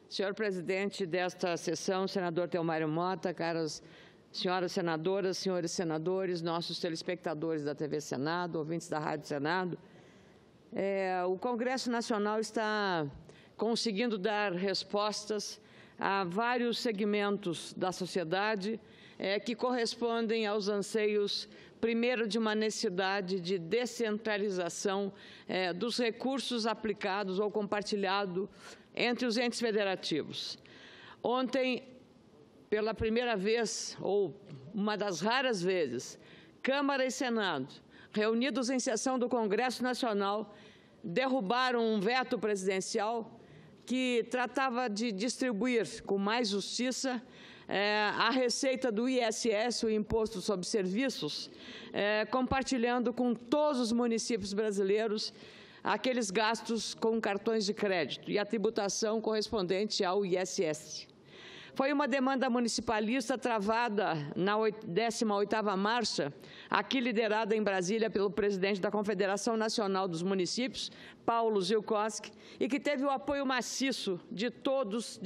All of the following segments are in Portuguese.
Senhor presidente desta sessão, senador Theomário Mota, caras senhoras senadoras, senhores senadores, nossos telespectadores da TV Senado, ouvintes da Rádio Senado, o Congresso Nacional está conseguindo dar respostas a vários segmentos da sociedade que correspondem aos anseios, primeiro, de uma necessidade de descentralização dos recursos aplicados ou compartilhados entre os entes federativos. Ontem, pela primeira vez, ou uma das raras vezes, Câmara e Senado, reunidos em sessão do Congresso Nacional, derrubaram um veto presidencial que tratava de distribuir com mais justiça a receita do ISS, o Imposto sobre Serviços, compartilhando com todos os municípios brasileiros aqueles gastos com cartões de crédito e a tributação correspondente ao ISS. Foi uma demanda municipalista travada na 18ª Marcha, aqui liderada em Brasília pelo presidente da Confederação Nacional dos Municípios, Paulo Zilkowski, e que teve o apoio maciço de todas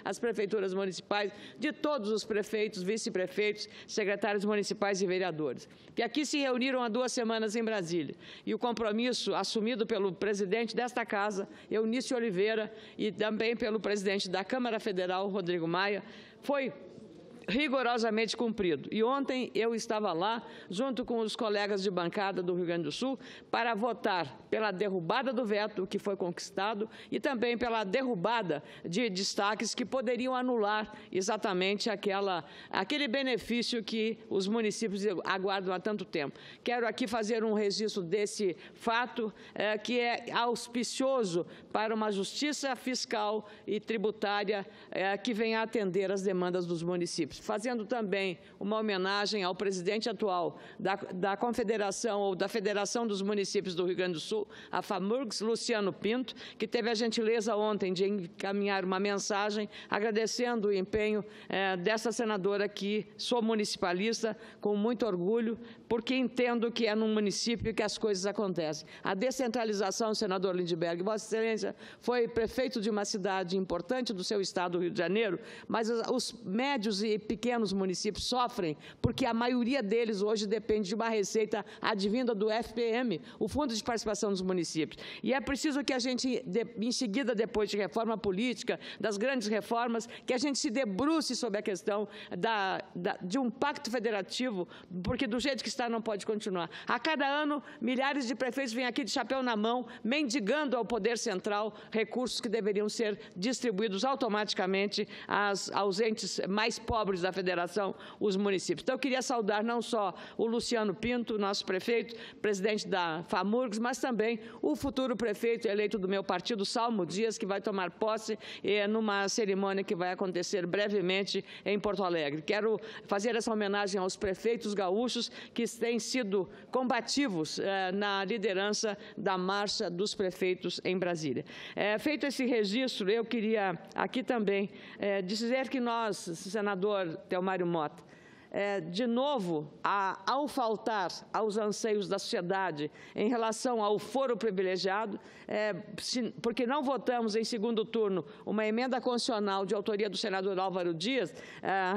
as prefeituras municipais, de todos os prefeitos, vice-prefeitos, secretários municipais e vereadores, que aqui se reuniram há 2 semanas em Brasília. E o compromisso assumido pelo presidente desta Casa, Eunício Oliveira, e também pelo presidente da Câmara Federal, Rodrigo Maia, foi rigorosamente cumprido. E ontem eu estava lá, junto com os colegas de bancada do Rio Grande do Sul, para votar pela derrubada do veto que foi conquistado e também pela derrubada de destaques que poderiam anular exatamente aquele benefício que os municípios aguardam há tanto tempo. Quero aqui fazer um registro desse fato, que é auspicioso para uma justiça fiscal e tributária que venha atender às demandas dos municípios. Fazendo também uma homenagem ao presidente atual da Confederação ou da Federação dos Municípios do Rio Grande do Sul, a FAMURGS, Luciano Pinto, que teve a gentileza ontem de encaminhar uma mensagem agradecendo o empenho dessa senadora que sou municipalista com muito orgulho, porque entendo que é num município que as coisas acontecem. A descentralização, senador Lindbergh, Vossa Excelência foi prefeito de uma cidade importante do seu estado, do Rio de Janeiro, mas os médios e pequenos municípios sofrem porque a maioria deles hoje depende de uma receita advinda do FPM, o Fundo de Participação dos Municípios. E é preciso que a gente, em seguida, depois de reforma política, das grandes reformas, que a gente se debruce sobre a questão de um pacto federativo, porque do jeito que está não pode continuar. A cada ano, milhares de prefeitos vêm aqui de chapéu na mão, mendigando ao poder central recursos que deveriam ser distribuídos automaticamente aos entes mais pobres da federação, os municípios. Então, eu queria saudar não só o Luciano Pinto, nosso prefeito, presidente da FAMURGS, mas também o futuro prefeito eleito do meu partido, Salmo Dias, que vai tomar posse numa cerimônia que vai acontecer brevemente em Porto Alegre. Quero fazer essa homenagem aos prefeitos gaúchos que têm sido combativos na liderança da Marcha dos Prefeitos em Brasília. Feito esse registro, eu queria aqui também dizer que nós, senador Theomário Mota, de novo, ao faltar aos anseios da sociedade em relação ao foro privilegiado, porque não votamos em segundo turno uma emenda constitucional de autoria do senador Álvaro Dias,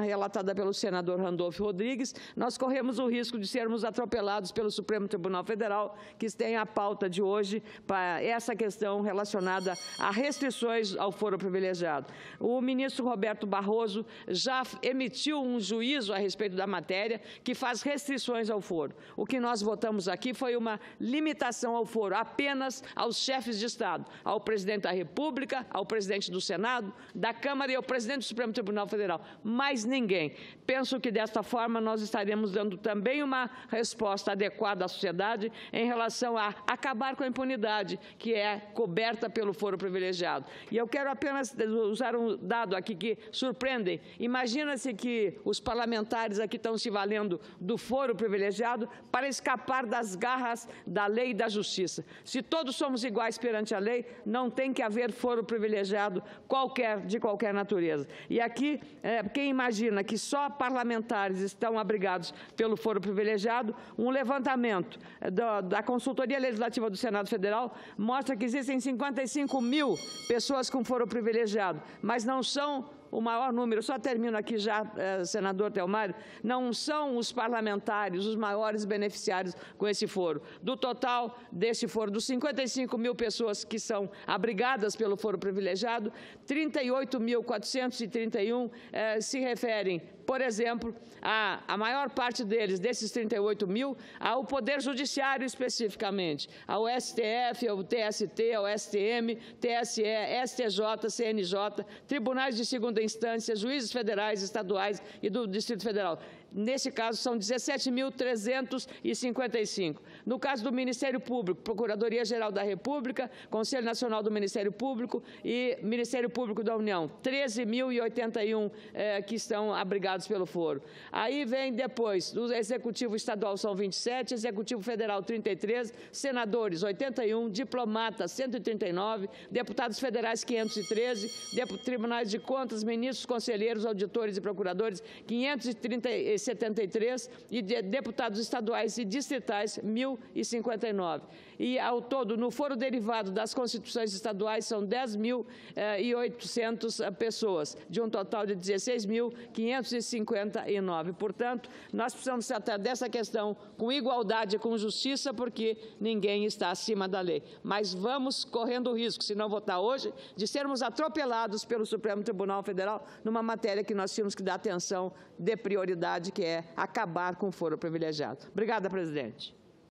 relatada pelo senador Randolfo Rodrigues, nós corremos o risco de sermos atropelados pelo Supremo Tribunal Federal, que tem a pauta de hoje para essa questão relacionada a restrições ao foro privilegiado. O ministro Roberto Barroso já emitiu um juízo a respeito da matéria, que faz restrições ao foro. O que nós votamos aqui foi uma limitação ao foro, apenas aos chefes de Estado, ao presidente da República, ao presidente do Senado, da Câmara e ao presidente do Supremo Tribunal Federal. Mais ninguém. Penso que, desta forma, nós estaremos dando também uma resposta adequada à sociedade em relação a acabar com a impunidade que é coberta pelo foro privilegiado. E eu quero apenas usar um dado aqui que surpreende. Imagina-se que os parlamentares parlamentares aqui estão se valendo do foro privilegiado para escapar das garras da lei e da justiça. Se todos somos iguais perante a lei, não tem que haver foro privilegiado de qualquer natureza. E aqui, quem imagina que só parlamentares estão abrigados pelo foro privilegiado, um levantamento da Consultoria Legislativa do Senado Federal mostra que existem 55 mil pessoas com foro privilegiado, mas não são o maior número, só termino aqui já, senador Thelmário, não são os parlamentares os maiores beneficiários com esse foro. Do total desse foro, dos 55 mil pessoas que são abrigadas pelo foro privilegiado, 38.431 se referem, por exemplo, a maior parte deles, desses 38 mil, ao Poder Judiciário especificamente, ao STF, ao TST, ao STM, TSE, STJ, CNJ, tribunais de segunda instância, juízes federais, estaduais e do Distrito Federal. Nesse caso, são 17.355. No caso do Ministério Público, Procuradoria-Geral da República, Conselho Nacional do Ministério Público e Ministério Público da União, 13.081 que estão abrigados pelo foro. Aí vem depois, do Executivo Estadual são 27, Executivo Federal 33, senadores 81, diplomatas 139, deputados federais 513, tribunais de contas, ministros, conselheiros, auditores e procuradores 573 e deputados estaduais e distritais 1.059. E, ao todo, no foro derivado das constituições estaduais, são 10.800 pessoas, de um total de 16.559. Portanto, nós precisamos tratar dessa questão com igualdade e com justiça, porque ninguém está acima da lei. Mas vamos correndo o risco, se não votar hoje, de sermos atropelados pelo Supremo Tribunal Federal numa matéria que nós tínhamos que dar atenção de prioridade, que é acabar com o foro privilegiado. Obrigada, presidente.